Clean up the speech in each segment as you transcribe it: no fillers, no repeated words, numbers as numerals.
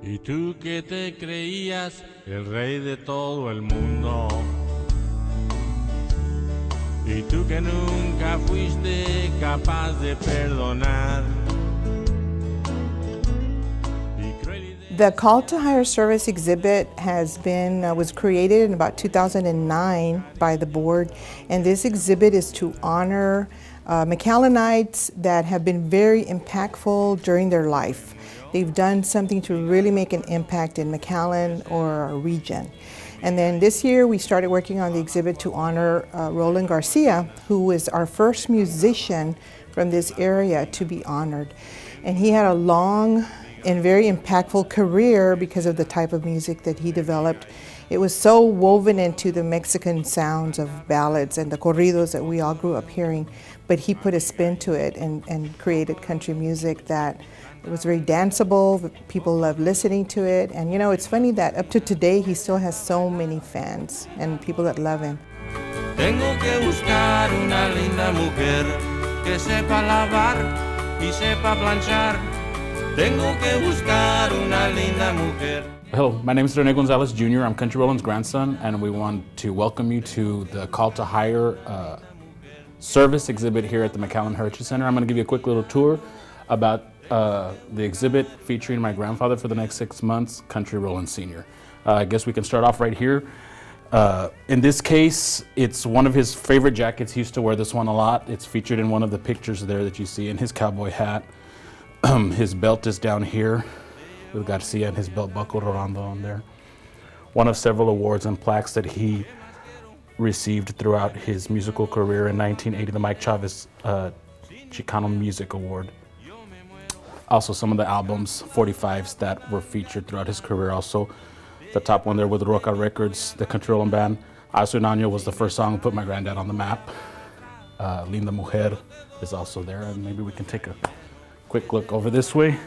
Y tú que te creías el rey de todo el mundo. Y tú que nunca fuiste capaz de perdonar. The Call to Higher Service exhibit was created in about 2009 by the board, and this exhibit is to honor McAllenites that have been very impactful during their life. They've done something to really make an impact in McAllen or our region. And then this year we started working on the exhibit to honor Roland Garcia, who is our first musician from this area to be honored. And he had a long and very impactful career because of the type of music that he developed. It was so woven into the Mexican sounds of ballads and the corridos that we all grew up hearing, but he put a spin to it and created country music that it was very danceable. People loved listening to it. And you know, it's funny that up to today, he still has so many fans and people that love him. Tengo que buscar una linda mujer que sepa lavar y sepa planchar. Tengo que buscar una linda mujer. Hello, my name is Rene Gonzalez Jr. I'm Country Roland's grandson, and we want to welcome you to the Call to Higher service exhibit here at the McAllen Heritage Center. I'm going to give you a quick little tour about the exhibit featuring my grandfather for the next 6 months, Country Roland Sr. I guess we can start off right here. In this case, it's one of his favorite jackets. He used to wear this one a lot. It's featured in one of the pictures there that you see, in his cowboy hat. His belt is down here with Garcia and his belt buckle Roland on there. One of several awards and plaques that he received throughout his musical career. In 1980, the Mike Chavez Chicano Music Award. Also some of the albums, 45s, that were featured throughout his career. Also the top one there with Roca Records, the Country Roland Band. Hace un año was the first song that put my granddad on the map. Linda Mujer is also there, and maybe we can take a quick look over this way.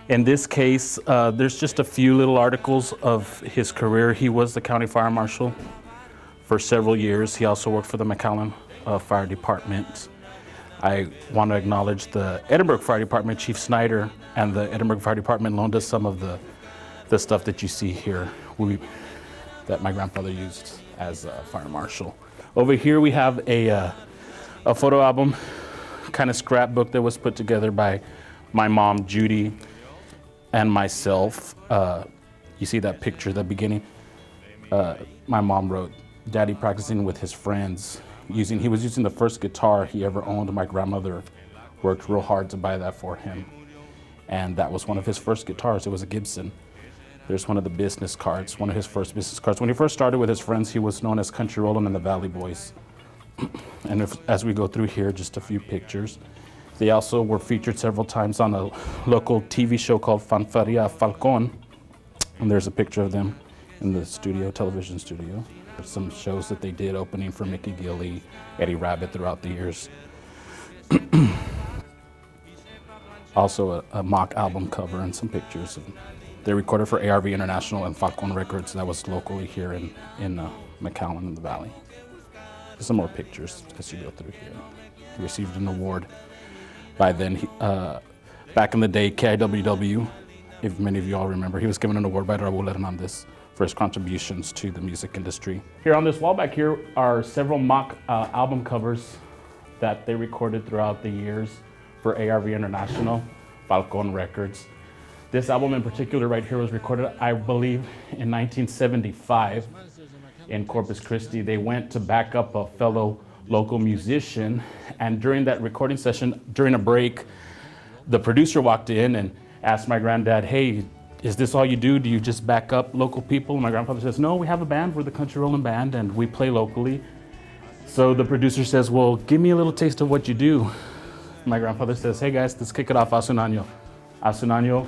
In this case, there's just a few little articles of his career. He was the county fire marshal for several years. He also worked for the McAllen Fire Department. I want to acknowledge the Edinburgh Fire Department, Chief Snyder, and the Edinburgh Fire Department loaned us some of the stuff that you see here that my grandfather used as a fire marshal. Over here we have a photo album, kind of scrapbook that was put together by my mom, Judy, and myself. You see that picture at the beginning? My mom wrote, "Daddy practicing with his friends." He was using the first guitar he ever owned. My grandmother worked real hard to buy that for him. And that was one of his first guitars. It was a Gibson. There's one of the business cards, one of his first business cards. When he first started with his friends, he was known as Country Roland and the Valley Boys. And as we go through here, just a few pictures. They also were featured several times on a local TV show called Fanfaria Falcon. And there's a picture of them in the television studio. There's some shows that they did opening for Mickey Gilley, Eddie Rabbit throughout the years. Also a mock album cover and some pictures. They recorded for ARV International and Falcon Records. That was locally here in McAllen in the Valley. There's some more pictures as you go through here. He received an award by then. Back in the day, KIWW, if many of you all remember, he was given an award by Raul Hernandez for his contributions to the music industry. Here on this wall back here are several mock album covers that they recorded throughout the years for ARV International, Falcon Records. This album in particular right here was recorded, I believe, in 1975 in Corpus Christi. They went to back up a fellow local musician, and during that recording session, during a break, the producer walked in and asked my granddad, "Hey, is this all you do? Do you just back up local people?" And my grandfather says, "No, we have a band. We're the Country Roland Band, and we play locally." So the producer says, "Well, give me a little taste of what you do." My grandfather says, "Hey guys, let's kick it off, Hace un año." Hace un año.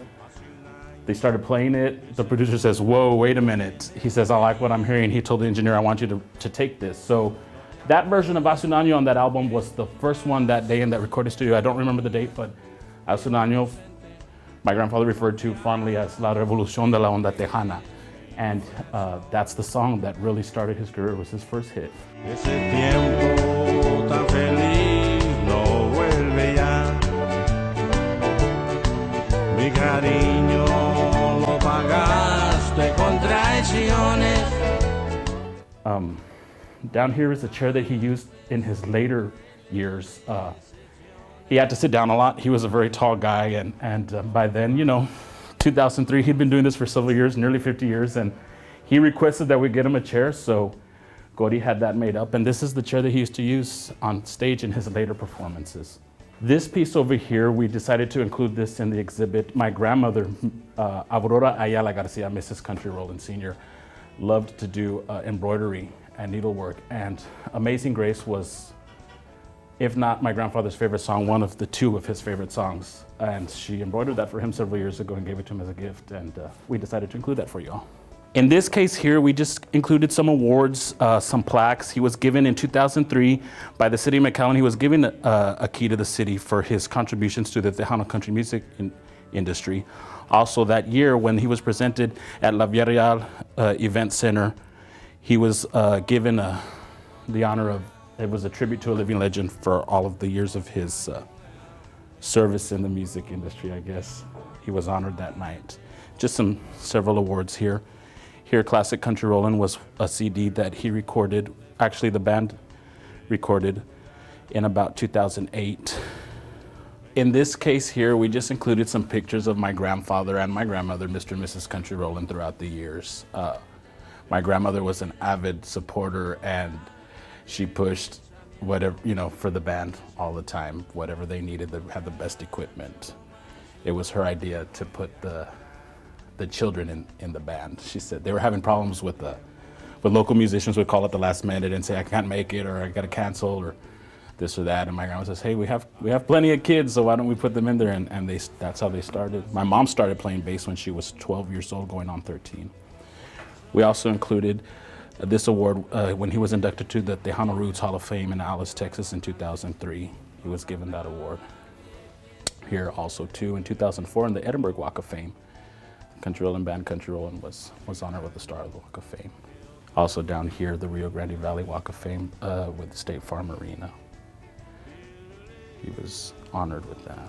They started playing it. The producer says, "Whoa, wait a minute." He says, "I like what I'm hearing." He told the engineer, "I want you to take this." So that version of Hace un año on that album was the first one that day in that recording studio. I don't remember the date, but Hace un año, my grandfather referred to fondly as La Revolución de la Onda Tejana. And that's the song that really started his career. It was his first hit. Ese tiempo tan feliz no vuelve ya. Mi cariño Down here is a chair that he used in his later years. He had to sit down a lot. He was a very tall guy, and by then, 2003, he'd been doing this for several years, nearly 50 years, and he requested that we get him a chair, so Gori had that made up, and this is the chair that he used to use on stage in his later performances. This piece over here, we decided to include this in the exhibit. My grandmother, Aurora Ayala Garcia, Mrs. Country Roland Sr., loved to do embroidery and needlework, and Amazing Grace was, if not my grandfather's favorite song, one of the two of his favorite songs. And she embroidered that for him several years ago and gave it to him as a gift, and we decided to include that for you all. In this case here, we just included some awards, some plaques. He was given in 2003 by the city of McAllen. He was given a key to the city for his contributions to the Tejano country music industry. Also that year, when he was presented at La Villarreal Event Center, he was given the honor of, it was a tribute to a living legend for all of the years of his service in the music industry, I guess. He was honored that night. Just several awards here. Here, Classic Country Roland was a CD that he recorded, actually the band recorded in about 2008. In this case here, we just included some pictures of my grandfather and my grandmother, Mr. and Mrs. Country Roland, throughout the years. My grandmother was an avid supporter, and she pushed whatever, for the band all the time. Whatever they needed, they had the best equipment. It was her idea to put the children in the band. She said they were having problems with local musicians would call at the last minute and say, I can't make it, or I got to cancel, or this or that. And my grandma says, hey, we have plenty of kids, so why don't we put them in there? And that's how they started. My mom started playing bass when she was 12 years old, going on 13. We also included this award when he was inducted to the Tejano Roots Hall of Fame in Alice, Texas in 2003. He was given that award. Here also too, in 2004 in the Edinburgh Walk of Fame, Country Roland band Country Roland was honored with the Star of the Walk of Fame. Also down here, the Rio Grande Valley Walk of Fame with the State Farm Arena. He was honored with that.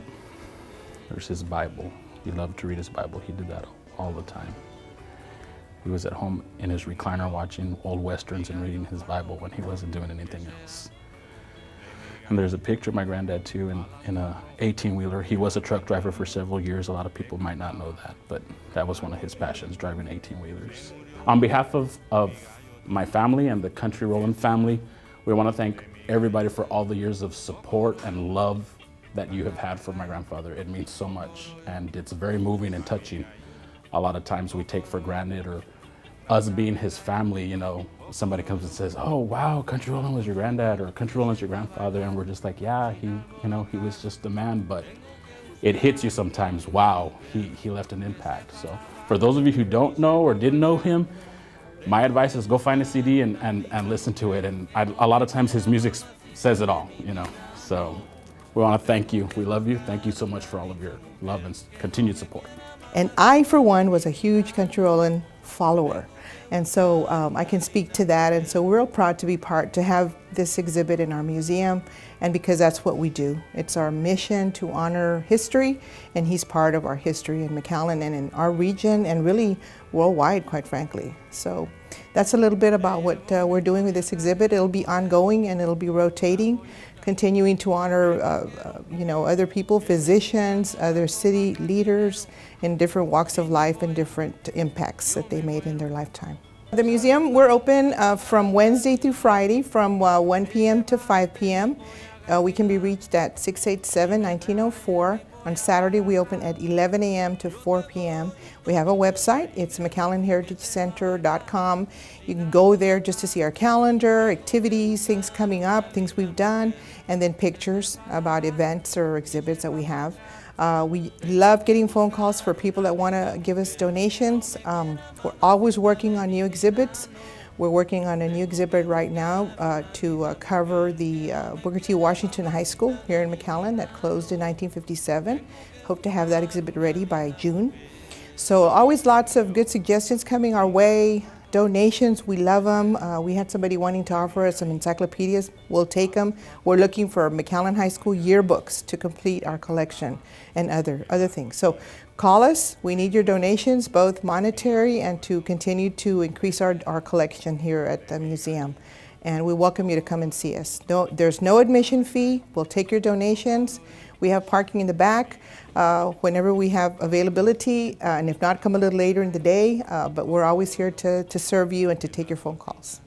There's his Bible. He loved to read his Bible. He did that all the time. He was at home in his recliner watching old westerns and reading his Bible when he wasn't doing anything else. And there's a picture of my granddad too in a 18-wheeler. He was a truck driver for several years. A lot of people might not know that, but that was one of his passions, driving 18-wheelers. On behalf of my family and the Country Roland family, we want to thank everybody for all the years of support and love that you have had for my grandfather. It means so much, and it's very moving and touching. A lot of times we take for granted, or us being his family, somebody comes and says, oh wow, Country Roland was your granddad, or Country Roland's your grandfather, and we're just like, yeah, he was just a man. But it hits you sometimes, wow, he left an impact. So for those of you who don't know or didn't know him, my advice is go find a CD and listen to it. And a lot of times his music says it all, So we want to thank you. We love you. Thank you so much for all of your love and continued support. And I, for one, was a huge Country Roland follower. And so I can speak to that. And so we're real proud to have this exhibit in our museum. And because that's what we do. It's our mission to honor history, and he's part of our history in McAllen and in our region, and really worldwide, quite frankly. So that's a little bit about what we're doing with this exhibit. It'll be ongoing and it'll be rotating, continuing to honor other people, physicians, other city leaders in different walks of life and different impacts that they made in their lifetime. The museum, we're open from Wednesday through Friday from 1 p.m. to 5 p.m. We can be reached at 687-1904. On Saturday, we open at 11 a.m. to 4 p.m. We have a website. It's McAllenHeritageCenter.com. You can go there just to see our calendar, activities, things coming up, things we've done, and then pictures about events or exhibits that we have. We love getting phone calls for people that want to give us donations. We're always working on new exhibits. We're working on a new exhibit right now to cover the Booker T. Washington High School here in McAllen that closed in 1957. Hope to have that exhibit ready by June. So always lots of good suggestions coming our way. Donations, we love them. We had somebody wanting to offer us some encyclopedias. We'll take them. We're looking for McAllen High School yearbooks to complete our collection and other things. So call us. We need your donations, both monetary and to continue to increase our collection here at the museum. And we welcome you to come and see us. No, there's no admission fee. We'll take your donations. We have parking in the back whenever we have availability, and if not, come a little later in the day. But we're always here to serve you and to take your phone calls.